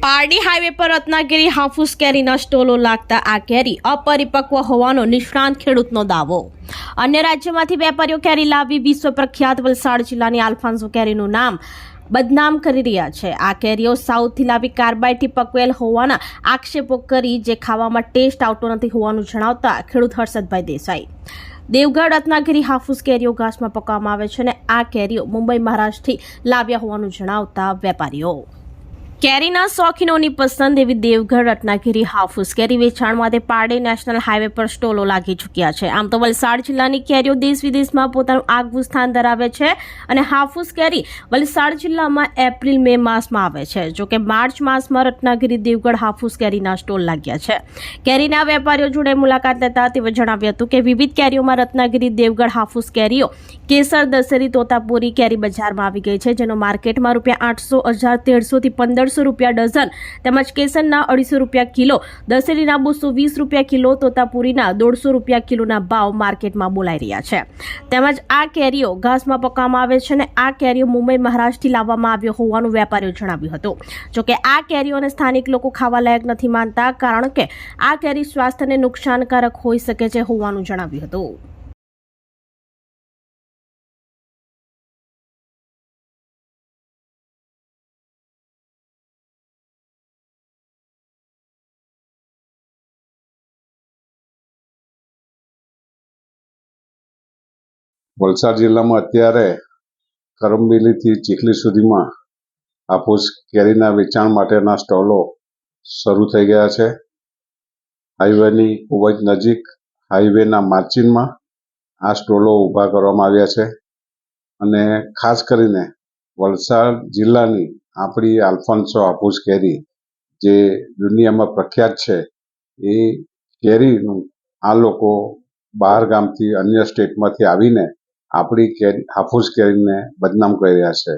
Pardi highway પર રત્નાગીરી હાફૂસ કેરીના સ્ટોલો લાગતા આ કેરી અપરિપક્વ હોવાનો નિષ્ણાંત ખેડૂતનો દાવો। અન્ય રાજ્યમાંથી વેપારીઓ કેરી લાવી વિશ્વ પ્રખ્યાત વલસાડ જિલ્લાની આલ્ફાન્સો કેરીનું નામ બદનામ કરી રહ્યા છે। આ કેરીઓ સાઉથથી લાવી કાર્બાઇડથી પકવેલ હોવાના આક્ષેપો કરી જે ખાવામાં ટેસ્ટ આવતો નથી હોવાનું જણાવતા ખેડૂત હર્ષદભાઈ દેસાઈ દેવગઢ રત્નાગીરી હાફૂસ કેરીઓ ઘાસમાં પકવવામાં આવે છે અને આ કેરીઓ મુંબઈ મહારાષ્ટ્રથી લાવ્યા હોવાનું જણાવતા વેપારીઓ કેરીના શોખીનોની પસંદ એવી દેવગઢ રત્નાગીરી હાફૂસ કેરી વેચાણ માટે પારડી નેશનલ હાઈવે પર સ્ટોલો લાગી ચૂક્યા છે। આમ તો વલસાડ જિલ્લાની કેરીઓ દેશ વિદેશમાં પોતાનું આગવું સ્થાન ધરાવે છે અને હાફૂસ કેરી વલસાડ જિલ્લામાં એપ્રિલ મે માસમાં આવે છે। જો કે માર્ચ માસમાં રત્નાગીરી દેવગઢ હાફૂસ કેરીના સ્ટોલ લાગ્યા છે। કેરીના વેપારીઓ જોડે મુલાકાત લેતા તેઓ જણાવ્યું હતું કે વિવિધ કેરીઓમાં રત્નાગીરી દેવગઢ હાફૂસ કેરીઓ કેસર દશેરી તોતાપુરી કેરી બજારમાં આવી ગઈ છે, જેનો માર્કેટમાં ₹800, 1000, 1300 થી 1500 રૂપિયા ડઝન તેમજ કેસરના ₹250 કિલો, દશેરીના ₹220 કિલો, તોતાપુરીના ₹150 કિલોના ભાવ માર્કેટમાં બોલાઈ રહ્યા છે। તેમજ આ કેરીઓ ઘાસમાં પકવામાં આવે છે અને આ કેરીઓ મુંબઈ મહારાષ્ટ્રથી લાવવામાં આવ્યો હોવાનું વેપારીઓ જણાવ્યું હતું। જોકે આ કેરીઓને સ્થાનિક લોકો ખાવા લાયક નથી માનતા, કારણ કે આ કેરી સ્વાસ્થ્યને નુકસાનકારક હોઈ શકે છે હોવાનું જણાવ્યું હતું। વલસાડ જિલ્લામાં અત્યારે કરમબેલીથી ચીખલી સુધીમાં હાફૂસ કેરીના વેચાણ માટેના સ્ટોલો શરૂ થઈ ગયા છે। હાઈવેની ખૂબ જ નજીક હાઈવેના માર્જિનમાં આ સ્ટોલો ઊભા કરવામાં આવ્યા છે અને ખાસ કરીને વલસાડ જિલ્લાની આપણી આલ્ફાન્સો હાફૂસ કેરી જે દુનિયામાં પ્રખ્યાત છે, એ કેરીનું આ લોકો બહાર ગામથી અન્ય સ્ટેટમાંથી આવીને આપણી કેરી હાફૂસ કેરીને બદનામ કરી રહ્યા છે।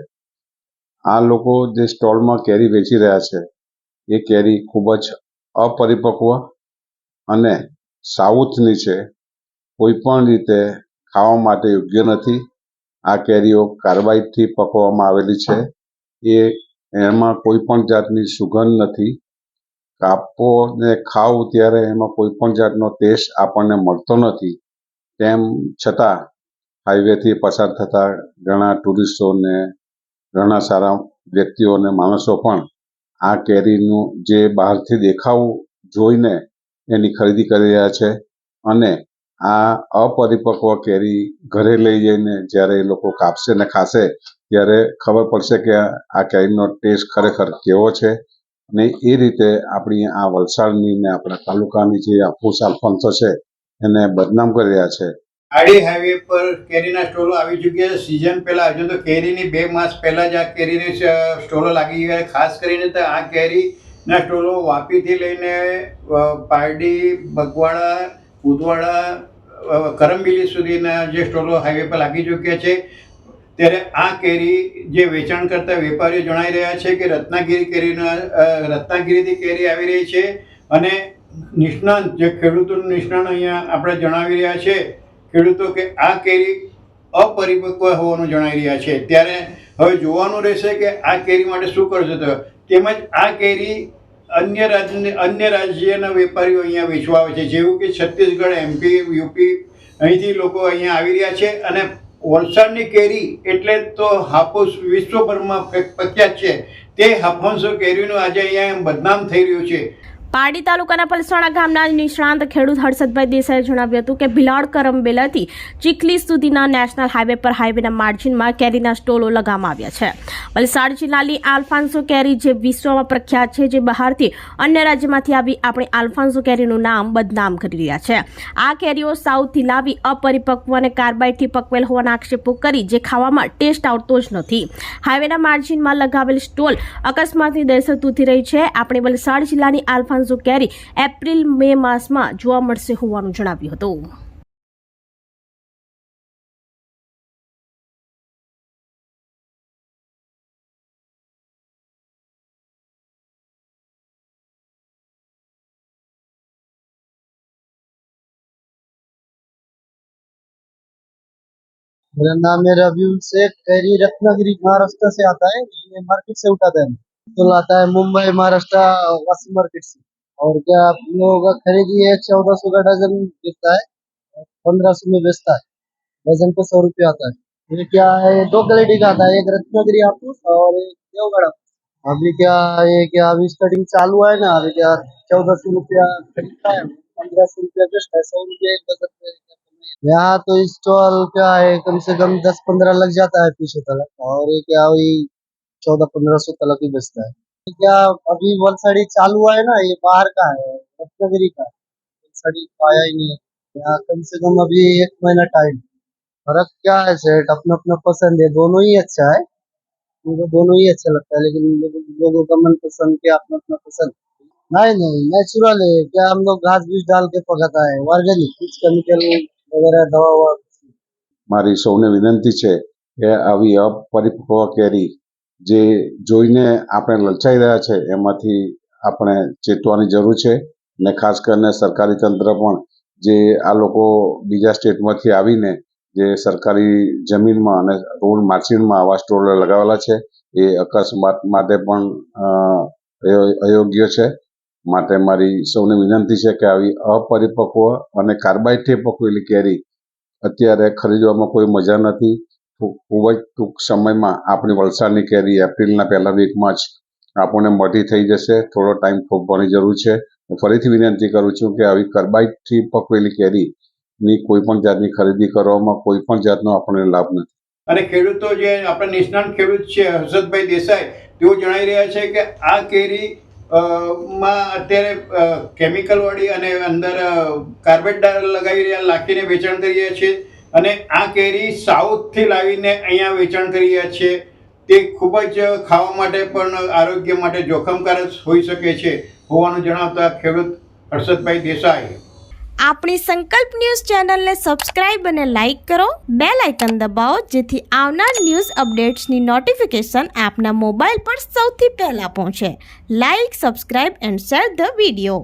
આ લોકો જે સ્ટોલમાં કેરી વેચી રહ્યા છે એ કેરી ખૂબ જ અપરિપક્વ અને સાઉથની છે, કોઈ પણ રીતે ખાવા માટે યોગ્ય નથી। આ કેરીઓ કાર્બાઇડથી પકવવામાં આવેલી છે, એમાં કોઈ પણ જાતની સુગંધ નથી। કાપો ને ખાવ ત્યારે એમાં કોઈ પણ જાતનો ટેસ્ટ આપણને મળતો નથી। તેમ છતાં હાઈવેથી પસાર થતા ઘણા ટુરિસ્ટોને, ઘણા સારા વ્યક્તિઓને, માણસો પણ આ કેરીનું જે બહારથી દેખાવ જોઈને એની ખરીદી કરી રહ્યા છે અને આ અપરિપક્વ કેરી ઘરે લઈ જઈને જ્યારે એ લોકો કાપશે ને ખાશે ત્યારે ખબર પડશે કે આ કેરીનો ટેસ્ટ ખરેખર કેવો છે। અને એ રીતે આપણી આ વલસાડની ને આપણા તાલુકાની જે હાફૂસ આલ્ફાન્સો છે એને બદનામ કરી રહ્યા છે। પારડી હાઈવે પર કેરીના સ્ટોલો આવી ચૂક્યા છે। સિઝન પહેલા હજુ તો કેરીની 2 માસ પહેલા જ આ કેરીની સ્ટોલો લાગી ગયા। ખાસ કરીને તો આ કેરીના સ્ટોલો વાપીથી લઈને પારડી, બગવાડા, ઉદવાડા, કરમબેલી સુધીના જે સ્ટોલો હાઈવે પર લાગી ચૂક્યા છે। ત્યારે આ કેરી જે વેચાણ કરતા વેપારીઓ જણાવી રહ્યા છે કે રત્નાગીરીથી કેરી આવી રહી છે અને નિષ્ણાંત જે ખેડૂતોનું નિષ્ણાંત અહીંયા આપણે જણાવી રહ્યા છે ખેડૂતો કે આ કેરી અપરિપક્વ હોવાનું જણાવી રહ્યા છે। ત્યારે હવે જોવાનું રહેશે કે આ કેરી માટે શું કરશે। તો તેમજ આ કેરી અન્ય રાજ્યના વેપારીઓ અહીંયા વેચવા આવે છે, જેવું કે છત્તીસગઢ, MP, UP અહીંથી લોકો અહીંયા આવી રહ્યા છે અને વલસાડની કેરી એટલે તો હાફૂસ વિશ્વભરમાં પ્રખ્યાત છે। તે હાફાન્સો કેરીનું આજે અહીંયા બદનામ થઈ રહ્યું છે। પારડી તાલુકાના પલસાણા ગામના નિષ્ણાંત ખેડૂત હર્ષદભાઈ દેસાઈએ જણાવ્યું હતું કે ભિલાડ કરમબેલાથી ચીખલી સુધીના નેશનલ હાઈવે પર હાઈવેના માર્જિનમાં કેરીના સ્ટોલો લગાવવામાં આવ્યા છે। વલસાડ જિલ્લાની આલ્ફાન્સો કેરી જે વિશ્વમાં પ્રખ્યાત છે, જે બહારથી અન્ય રાજ્યમાંથી આવી આપણી આલ્ફાન્સો કેરીનું નામ બદનામ કરી રહ્યા છે। આ કેરીઓ સાઉથથી લાવી અપરિપક્વ અને કાર્બાઇડથી પકવેલ હોવાના આક્ષેપો કરી જે ખાવામાં ટેસ્ટ આવતો જ નથી। હાઈવેના માર્જિનમાં લગાવેલ સ્ટોલ અકસ્માતની દહેશત ઉઠી રહી છે। આપણી વલસાડ જિલ્લાની આલ્ફાન્સો કેરી એપ્રિલ મે માસમાં જોવા મળશે હોવાનું જણાવ્યું હતું। मेरा नाम है रबीउल शेख। कैरी रत्नागिरी महाराष्ट्र से आता है, ये मार्केट से उठाता है। तो लाता है मुंबई महाराष्ट्र वासी मार्केट से। और क्या आप लोगों का खरीदी है 1400 का डजन बिकता है, 1500 में बेचता है। डजन पे 100 रुपये आता है। ये क्या है, 2 क्वालिटी का आता है, एक रत्नागिरी हापुस और एक देवगढ़ हापुस। अभी क्या ये क्या अभी स्टार्टिंग चालू है ना, अभी क्या 1400 रुपया खरीदता है, 1500 रुपया बेचता है, 100 रुपये एक डजन पे। यहाँ तो स्टॉल क्या है, कम से कम 10-15 लग जाता है पीछे तक, और ये क्या वही 1400-1500 तक ही बेचता है। ये क्या अभी वलसाड़ी चालू है ना, ये बाहर का है, रत्नागिरी का है। वलसाड़ी तो आया ही नहीं है। यहाँ कम से कम अभी 1 महीना टाइम। फर्क क्या है सेठ, अपना अपना पसंद है, दोनों ही अच्छा है, मुझे दोनों ही अच्छा लगता है, लेकिन लोगों का मन पसंद क्या अपना अपना पसंद। नहीं नहीं, नेचुरल है, क्या हम लोग घास बीज डाल के पकाता है, ऑर्गेनिक, कुछ केमिकल वगैरह दवा ववा। મારી સૌને વિનંતી છે કે આવી અપરિપક્વ કેરી જે જોઈને આપણે લલચાઈ રહ્યા છે એમાંથી આપણે ચેતવાની જરૂર છે ને ખાસ કરીને સરકારી તંત્ર પણ જે આ લોકો બીજા સ્ટેટમાંથી આવીને જે સરકારી જમીનમાં અને રોડ માર્ચિંગમાં આવા સ્ટોલ લગાવેલા છે એ અકસ્માત માટે પણ અયોગ્ય છે. માટે મારી સૌને વિનંતી છે કે આવી અપરિપક્વ અને કાર્બાઇડથી પકવેલી કેરી અત્યારે ખરીદવામાં કોઈ મજા નથી. ખૂબ જ ટૂંક સમયમાં આપણી વલસાડની કેરી એપ્રિલના પહેલા વીકમાં જ આપણને મળી થઈ જશે. થોડો ટાઈમ થોભવાની જરૂર છે. હું ફરીથી વિનંતી કરું છું કે આવી કાર્બાઇડથી પકવેલી કેરીની કોઈ પણ જાતની ખરીદી કરવામાં કોઈ પણ જાતનો આપણને લાભ નથી. અને ખેડૂતો જે આપણા નિષ્ણાંત ખેડૂત છે હર્ષદભાઈ દેસાઈ, તેઓ જણાવી રહ્યા છે કે આ કેરી માં અત્યારે કેમિકલ વાળી અને અંદર કાર્બેટ લગાવી રહ્યા, લાખીને વેચાણ કરી રહ્યા છે. અને આ કેરી સાઉથથી લાવીને અહીંયા વેચાણ કરી રહ્યા છે. તે ખૂબ જ ખાવા માટે પણ આરોગ્ય માટે જોખમકારક હોઈ શકે છે હોવાનું જણાવતા ખેડૂત હર્ષદભાઈ દેસાઈ. આપણી સંકલ્પ ન્યૂઝ ચેનલને સબસ્ક્રાઇબ અને લાઇક કરો, બેલ આઇકન દબાવો જેથી આવનાર ન્યૂઝ અપડેટ્સની નોટિફિકેશન આપના મોબાઈલ પર સૌથી પહેલાં પહોંચે. Like, subscribe and share the video.